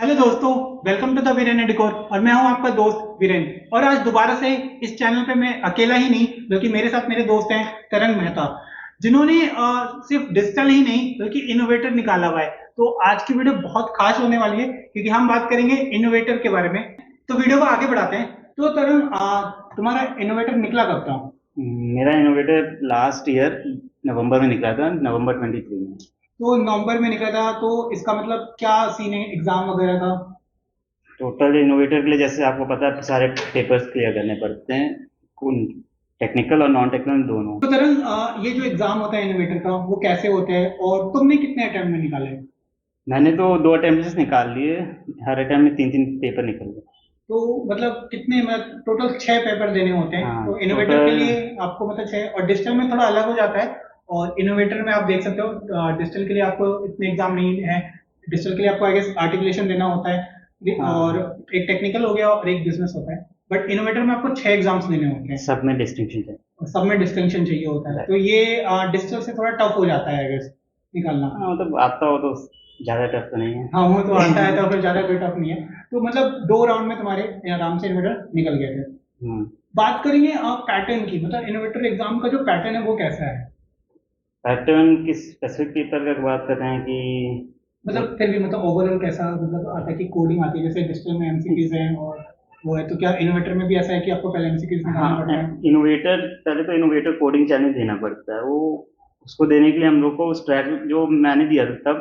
Hello दोस्तों, welcome to the Viren decor. और मैं हूं आपका दोस्त वीरेन। और आज दोबारा से इस चैनल पे मैं अकेला ही नहीं बल्कि मेरे साथ मेरे दोस्त हैं तरंग मेहता, जिन्होंने सिर्फ डिजिटल ही नहीं बल्कि इनोवेटर निकाला हुआ है। तो आज की वीडियो बहुत खास होने वाली है क्योंकि हम बात करेंगे इनोवेटर के बारे में। तो वीडियो को आगे बढ़ाते हैं। तो तरंग, तुम्हारा इनोवेटर निकला कब था? मेरा इनोवेटर लास्ट ईयर नवंबर में निकला था, नवंबर 23 में। तो नवंबर में निकला था, तो इसका मतलब क्या सीन है, एग्जाम वगैरह का? टोटल इनोवेटर के लिए जैसे आपको पता है सारे पेपर्स क्लियर करने पड़ते हैं, टेक्निकल और नॉन टेक्निकल दोनों। तो तरंग, ये जो एग्जाम होता है इनोवेटर का वो कैसे होता है और तुमने कितने अटेम्प्ट में निकाले? मैंने तो 2 अटेम्प्ट निकाल लिए, हर अटेम्प्ट में 3-3 पेपर निकल गए। तो मतलब कितने, मतलब टोटल 6 पेपर देने होते हैं। हाँ तो इनोवेटर के टोटल। लिए आपको मतलब 6, और डिजिटल में थोड़ा अलग हो जाता है। और इनोवेटर में आप देख सकते हो डिजिटल के लिए आपको इतने एग्जाम नहीं है। डिजिटल के लिए आपको आई गेस आर्टिकुलेशन देना होता है, और हाँ, एक टेक्निकल हो गया और एक बिजनेस होता है। बट इनोवेटर में आपको 6 एग्जाम्स देने होते हैं सब में डिस्टिंक्शन है। और सब में डिस्टिंक्शन चाहिए होता है। Right. तो ये डिजिटल से थोड़ा टफ हो जाता है आई गेस निकालना। हाँ मतलब आता हो तो ज़्यादा टफ तो नहीं है। हाँ, वो तो आता है तो फिर ज्यादा कोई टफ नहीं है। तो मतलब 2 राउंड में तुम्हारे आराम से इन्वर्टर निकल गए थे। हम्म। बात करेंगे आप पैटर्न की, मतलब इनोवेटर एग्जाम का जो पैटर्न है वो कैसा है? पैटर्न किस स्पेसिफिक पेपर का बात कर रहे हैं कि वो? मतलब फिर भी मतलब ओवरऑल कैसा मतलब आता है कि कोडिंग आती है, जैसे डिजिटल में एमसीक्यूज हैं और वो है, तो क्या इनोवेटर में भी ऐसा है कि आपको पहले एमसीक्यूज हाँ, निकालना पड़ता है? इनोवेटर पहले तो इनोवेटर कोडिंग चैलेंज देना पड़ता है। वो उसको देने के लिए हम लोग को उस ट्रैक जो मैंने दिया था तब,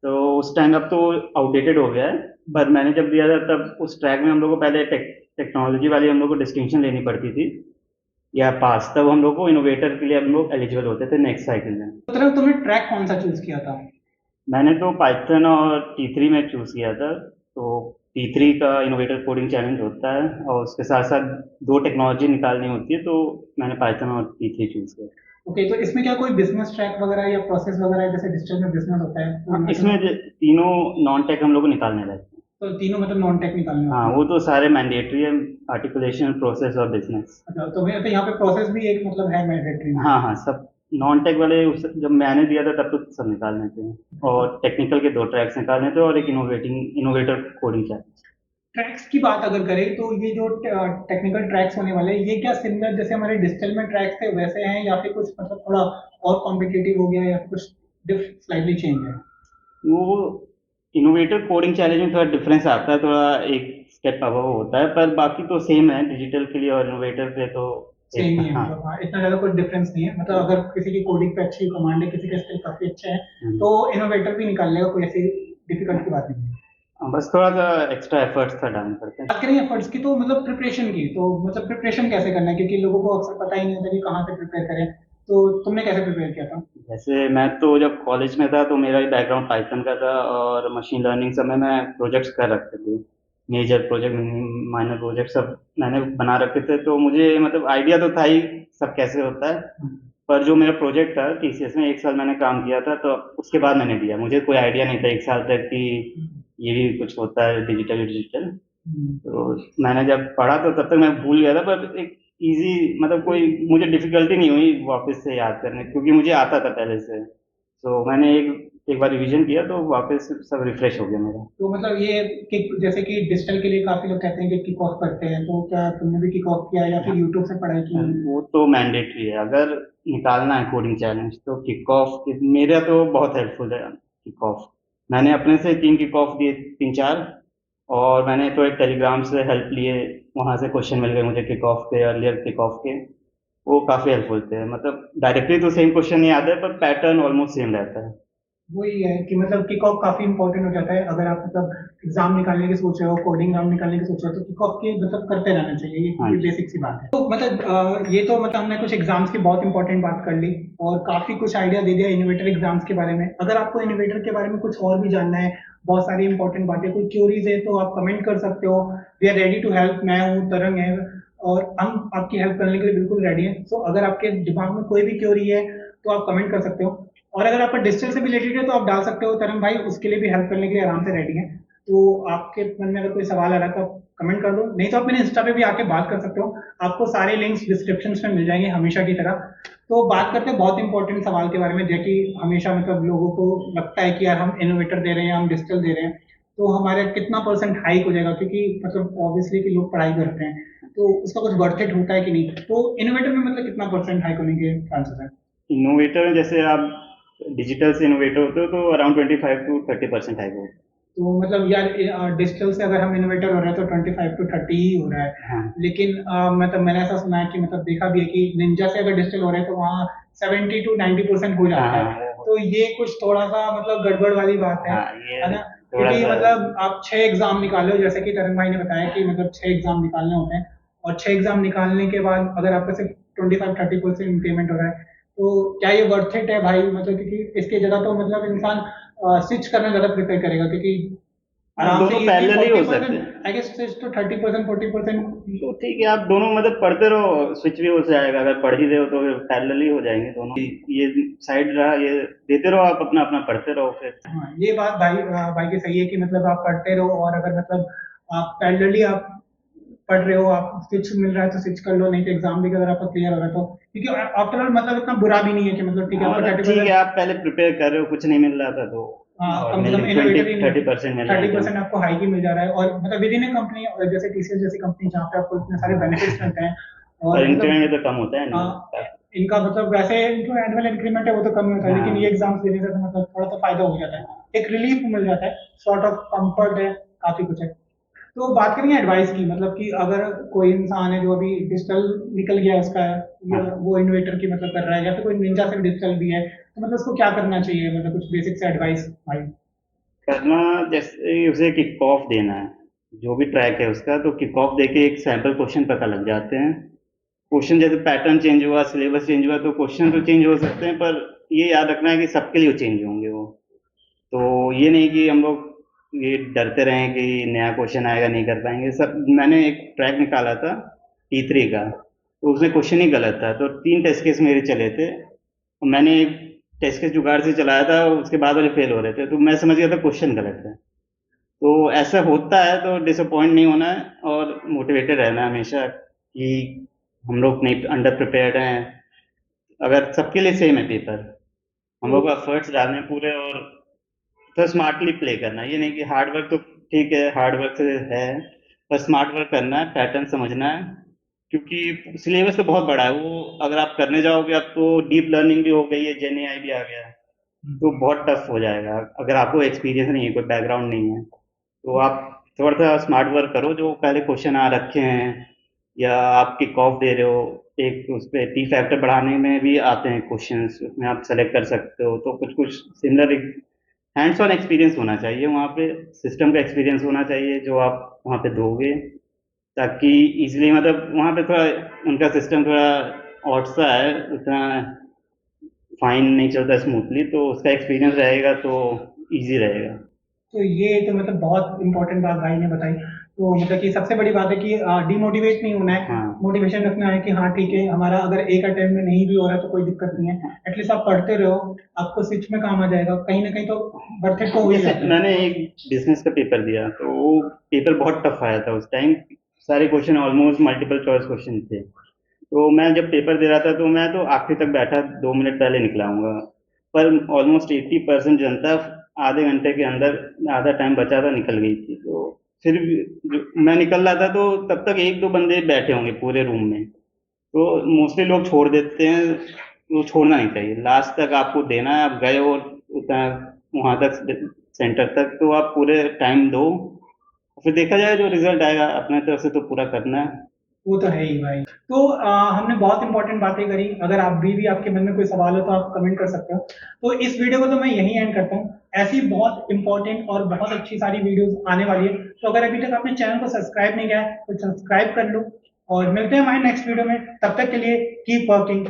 तो उस टाइम अब तो आउटडेटेड हो गया है। पर मैंने जब दिया था तब उस ट्रैक में हम लोग को पहले टेक्नोलॉजी वाली हम लोग को डिस्टिंक्शन लेनी पड़ती थी या पास, तब हम लोग को इनोवेटर के लिए हम लोग एलिजिबल होते थे नेक्स्ट साइकिल में। तो तरह तुमने ट्रैक कौन सा चूज किया था? मैंने तो पाइथन और T3 में चूज किया था। तो T3 का इनोवेटर कोडिंग चैलेंज होता है और उसके साथ साथ 2 टेक्नोलॉजी निकालनी होती है, तो मैंने पाइथन और T3 चूज किया। ओके, तो इसमें क्या कोई बिजनेस ट्रैक वगैरह या प्रोसेस वगैरह है, जैसे डिजिटल में बिजनेस होता है तो हाँ, इनोवेटर इसमें में? तीनों नॉन टेक हम लोग को निकालने रहते हैं। तो तीनों मतलब नॉन टेक निकालने हाँ, होते हैं? वो तो सारे मैंडेटरी है, आर्टिकुलेशन, प्रोसेस और बिजनेस। अच्छा, तो यहाँ पे प्रोसेस भी एक मतलब है मैंडेटरी में? हाँ हाँ, सब नॉन टेक वाले जब मैंने दिया था तब तो सब निकालने थे। और टेक्निकल के 2 ट्रैक्स निकालने थे और एक इनोवेटर कोडिंग चैलेंज। ट्रैक्स की बात अगर करें तो ये जो टेक्निकल ट्रैक्स होने वाले हैं, ये क्या सिमिलर जैसे हमारे डिजिटल में ट्रैक्स थे वैसे हैं, या फिर कुछ मतलब थोड़ा और कॉम्पिटिटिव हो गया, या फिर कुछ स्लाइटली चेंज है? वो इनोवेटर कोडिंग चैलेंज में थोड़ा डिफरेंस आता है, थोड़ा एक स्टेप अबव होता है, पर बाकी तो सेम है डिजिटल के लिए और इनोवेटर के तो सेम एक। ही है हाँ। मतलब, हाँ, इतना ज्यादा कोई डिफरेंस नहीं है। मतलब अगर किसी की कोडिंग पे अच्छी कमांड है, किसी के स्किल काफी अच्छे हैं, हम्म। तो इनोवेटर भी निकाल लेगा, कोई ऐसी डिफिकल्ट की बात नहीं है। हाँ, बस थोड़ा सा एक्स्ट्रा एफर्ट्स था डालने पड़ते हैं। बात करें एफर्ट्स की, तो मतलब प्रिपरेशन की, तो मतलब प्रिपरेशन कैसे करना है, क्योंकि लोगों को अक्सर पता ही नहीं होता कि कहाँ से प्रिपेयर करें। तो तुमने कैसे प्रिपेयर किया था? जैसे मैं तो जब कॉलेज में था तो मेरा बैकग्राउंड पाइथन का था और मशीन लर्निंग सब में मैं प्रोजेक्ट्स कर रखे थे। मेजर प्रोजेक्ट, माइनर प्रोजेक्ट सब मैंने बना रखे थे, तो मुझे मतलब आइडिया तो था ही सब कैसे होता है। पर जो मेरा प्रोजेक्ट था TCS में, 1 साल मैंने काम किया था, तो उसके बाद मैंने दिया। मुझे कोई आइडिया नहीं था 1 साल तक कि ये भी कुछ होता है डिजिटल डिजिटल। तो मैंने जब पढ़ा तो तब तक मैं भूल गया था, पर एक इजी मतलब कोई मुझे डिफिकल्टी नहीं हुई वापस से याद करने, क्योंकि मुझे आता था पहले से। तो मैंने एक बार रिवीजन किया तो वापस सब रिफ्रेश हो गया मेरा। तो मतलब ये किक, जैसे कि डिजिटल के लिए काफी लोग कहते हैं कि किक ऑफ करते हैं, तो क्या तुमने भी किक ऑफ किया है या फिर हाँ, यूट्यूब से पढ़ाई की? वो तो मैंडेटरी है, अगर निकालना है कोडिंग चैलेंज तो किक ऑफ मेरा तो बहुत हेल्पफुल है। किक ऑफ मैंने अपने से 3 किक ऑफ दिए, 3-4। और मैंने तो एक टेलीग्राम से हेल्प लिए, वहाँ से क्वेश्चन मिल गए मुझे किक ऑफ के, अर्लियर किक ऑफ के। वो काफ़ी हेल्पफुल थे, मतलब डायरेक्टली तो सेम क्वेश्चन नहीं आते पर पैटर्न ऑलमोस्ट सेम रहता है। वही है कि मतलब किक ऑफ काफी इंपॉर्टेंट हो जाता है। अगर आप मतलब एग्जाम निकालने की सोच रहे हो, कोडिंग एग्जाम निकालने की सोच रहे हो, तो किक ऑफ की मतलब करते रहना चाहिए, हाँ ये जी। बेसिक सी बात है। तो मतलब ये तो मतलब हमने कुछ एग्जाम्स की बहुत इंपॉर्टेंट बात कर ली और काफी कुछ आइडिया दे दिया इनोवेटर एग्जाम्स के बारे में। अगर आपको इनोवेटर के बारे में कुछ और भी जानना है, बहुत सारी इंपॉर्टेंट बातें, कोई क्यूरीज है, तो आप कमेंट कर सकते हो। We are ready to help. मैं हूँ, तरंग है, और हम आपकी हेल्प करने के लिए बिल्कुल रेडी हैं। तो अगर आपके दिमाग में कोई भी क्यूरी है तो आप कमेंट कर सकते हो। और अगर आपका डिजिटल से भी रिलेटेड है तो आप डाल सकते हो तरंग भाई, उसके लिए भी हेल्प करने के लिए आराम से रेडी है। तो आपके मन में अगर कोई सवाल आ रहा है तो आप कमेंट कर दो, नहीं तो आप मेरे इंस्टा पे भी आके बात कर सकते हो। आपको सारे लिंक्स डिस्क्रिप्शन में मिल जाएंगे हमेशा की तरह। तो बात करते हैं बहुत इंपॉर्टेंट सवाल के बारे में, जो कि हमेशा मतलब लोगों को लगता है कि यार हम इनोवेटर दे रहे हैं, हम डिजिटल दे रहे हैं। तो हमारे कितना परसेंट हाइक हो जाएगा, क्योंकि मतलब ऑब्वियसली कि लोग पढ़ाई करते हैं तो उसका कुछ वर्थ इट होता है कि नहीं, तो इनोवेटर में मतलब कितना परसेंट हाइक होने के चांसेस है? इनोवेटर में जैसे आप डिजिटल से इनोवेटर होते हो तो अराउंड 25 to 30% आएगा। तो मतलब यार डिजिटल से अगर हम इनोवेटर हो रहे हैं तो 25 to 30 ही हो रहा है। हाँ लेकिन मतलब मैंने ऐसा सुना है कि मतलब देखा भी है कि निंजा से अगर डिजिटल हो रहे हैं तो वहाँ 70 to 90% हो हाँ जाता है। हाँ तो ये कुछ थोड़ा सा मतलब गड़बड़ वाली बात हाँ है ये ना? थोड़ा क्योंकि सा मतलब आप 6 एग्जाम निकालो, जैसे कि तरन भाई ने बताया कि मतलब 6 एग्जाम निकालने होते हैं, और 6 एग्जाम निकालने के बाद अगर आपका सिर्फ 25-30% पेमेंट हो रहा है, तो क्या ये वर्थ इट है भाई? मतलब क्योंकि इसकी जगह तो मतलब इंसान स्विच करना ज्यादा प्रेफर करेगा, क्योंकि हाँ, आराम से दोनों इजीली पैरेलल ही फोर्टी हो सकते हैं। परसेंट आई गेस स्विच तो 30% 40%। तो ठीक है, आप दोनों मतलब पढ़ते रहो, स्विच भी हो जाएगा। अगर पढ़ ही रहे हो तो फिर पैरेलल ही हो जाएंगे दोनों। ये साइड रहा, ये देते रहो, आप अपना अपना पढ़ते रहो फिर। हाँ, ये बात भाई की सही है कि मतलब आप पढ़ते रहो, और अगर मतलब आप पैरेलली आप पढ़ रहे हो, आप स्विच मिल रहा है तो स्विच कर लो, नहीं तो एग्जाम भी अगर आपका क्लियर हो रहा है तो, क्योंकि आफ्टर ऑल मतलब इतना बुरा भी नहीं है कि मतलब ठीक है हाँ आपका मतलब थर्टी ठीक है, परसेंट आप पहले प्रिपेयर कर रहे हो, कुछ नहीं मिल रहा था तो और कम से मिल कम 20 इनोवेटर ही मिल 30% मिल रहे थर्टी हैं तो। परसेंट आपको हाई ही मिल जा रहा है, और मतलब विद इन ए कंपनी, जैसे टीसीएस जैसी कंपनी जहाँ पे आपको इतने सारे बेनिफिट्स मिलते हैं, और और इंक्रीमेंट मतलब भी तो कम होता है ना इनका मतलब वैसे जो एनुअल इंक्रीमेंट है वो तो कम ही होता है, लेकिन ये हाँ एग्जाम्स देने से तो मतलब थोड़ा तो फायदा हो जाता है, एक रिलीफ मिल जाता है, सॉर्ट ऑफ कंफर्ट है, काफी कुछ है। तो बात करेंगे एडवाइस की, मतलब कि अगर कोई इंसान है जो अभी डिजिटल निकल गया है उसका, या हाँ। वो इन्वेटर की मतलब कर रहा है, या फिर कोई निंजा से डिजिटल भी है, तो मतलब उसको क्या करना चाहिए, मतलब कुछ बेसिक से एडवाइस भाई। करना जैसे उसे किक ऑफ देना है, जो भी ट्रैक है उसका, तो किक ऑफ देके एक सैंपल क्वेश्चन पता लग जाते हैं। क्वेश्चन जैसे पैटर्न चेंज हुआ, सिलेबस चेंज हुआ, तो क्वेश्चन तो चेंज हो सकते हैं, पर ये याद रखना है कि सबके लिए चेंज होंगे वो। तो ये नहीं कि हम लोग ये डरते रहें कि नया क्वेश्चन आएगा नहीं कर पाएंगे। सब मैंने एक ट्रैक निकाला था T3 का, तो उसमें क्वेश्चन ही गलत था, तो 3 टेस्ट केस मेरे चले थे। और मैंने एक टेस्ट केस जुगाड़ से चलाया था, उसके बाद वाले फेल हो रहे थे, तो मैं समझ गया था क्वेश्चन गलत है। तो ऐसा होता है तो डिसअपॉइंट नहीं होना है, और मोटिवेटेड रहना है हमेशा कि हम लोग नहीं अंडर प्रिपेयर्ड हैं। अगर सबके लिए सेम है पेपर, हम तो लोग को एफर्ट्स डालने हैं पूरे, और तो स्मार्टली प्ले करना है। ये नहीं कि हार्ड वर्क तो ठीक है, हार्ड वर्क से है, पर स्मार्ट वर्क करना है, पैटर्न समझना है। क्योंकि सिलेबस तो बहुत बड़ा है वो, अगर आप करने जाओगे अब तो डीप लर्निंग भी हो गई है, जेन एआई भी आ गया है, तो बहुत टफ हो जाएगा अगर आपको एक्सपीरियंस नहीं है, कोई बैकग्राउंड नहीं है। तो आप थोड़ा सा स्मार्ट वर्क करो, जो पहले क्वेश्चन आ रखे हैं, या आप किक ऑफ दे रहे हो, एक उस पे टी फैक्टर बढ़ाने में भी आते हैं क्वेश्चंस, उसमें आप सेलेक्ट कर सकते हो। तो कुछ कुछ सिमिलर हैंड्स ऑन एक्सपीरियंस होना चाहिए वहाँ पे, सिस्टम का एक्सपीरियंस होना चाहिए जो आप वहाँ पे दोगे, ताकि इजीली मतलब वहाँ पे थोड़ा उनका सिस्टम थोड़ा ऑड सा है, उतना फाइन नहीं चलता स्मूथली, तो उसका एक्सपीरियंस रहेगा तो इजी रहेगा। तो ये तो मतलब बहुत इंपॉर्टेंट बात भाई ने बताई। तो मतलब कि सबसे बड़ी बात है कि डिमोटिवेट नहीं होना है, हाँ मोटिवेशन रखना है कि हाँ ठीक है, हमारा अगर एक अटेम्प्ट में नहीं भी हो रहा है तो कोई दिक्कत नहीं है, एटलीस्ट आप पढ़ते रहो, आपको स्विच में काम आ जाएगा कहीं ना कहीं, तो वर्थ इट तो हो ही जैसे जाता है। मैंने एक बिजनेस का पेपर दिया, तो वो पेपर बहुत टफ आया था उस टाइम। सारे question almost multiple choice question थे। तो मैं जब पेपर दे रहा था तो मैं तो आखिरी तक बैठा, 2 मिनट पहले निकला हूँगा। पर ऑलमोस्ट 80% जनता आधे घंटे के अंदर, आधा टाइम बचा था, निकल गई थी। तो फिर भी मैं निकल रहा था तो तब तक एक दो बंदे बैठे होंगे पूरे रूम में। तो मोस्टली लोग छोड़ देते हैं, वो छोड़ना नहीं चाहिए, लास्ट तक आपको देना है। आप गए हो उतना वहां तक, सेंटर तक, तो आप पूरे टाइम दो, फिर देखा जाए जो रिजल्ट आएगा। अपने तरफ से तो पूरा करना है। वो तो है ही भाई। तो हमने बहुत इंपॉर्टेंट बातें करी, अगर आप भी आपके मन में कोई सवाल हो तो आप कमेंट कर सकते हो। तो इस वीडियो को तो मैं यहीं एंड करता हूँ, ऐसी बहुत इंपॉर्टेंट और बहुत अच्छी सारी वीडियोस आने वाली है, तो अगर अभी तक आपने चैनल को सब्सक्राइब नहीं किया है तो सब्सक्राइब कर लो, और मिलते हैं हमारे नेक्स्ट वीडियो में, तब तक के लिए कीप वर्किंग।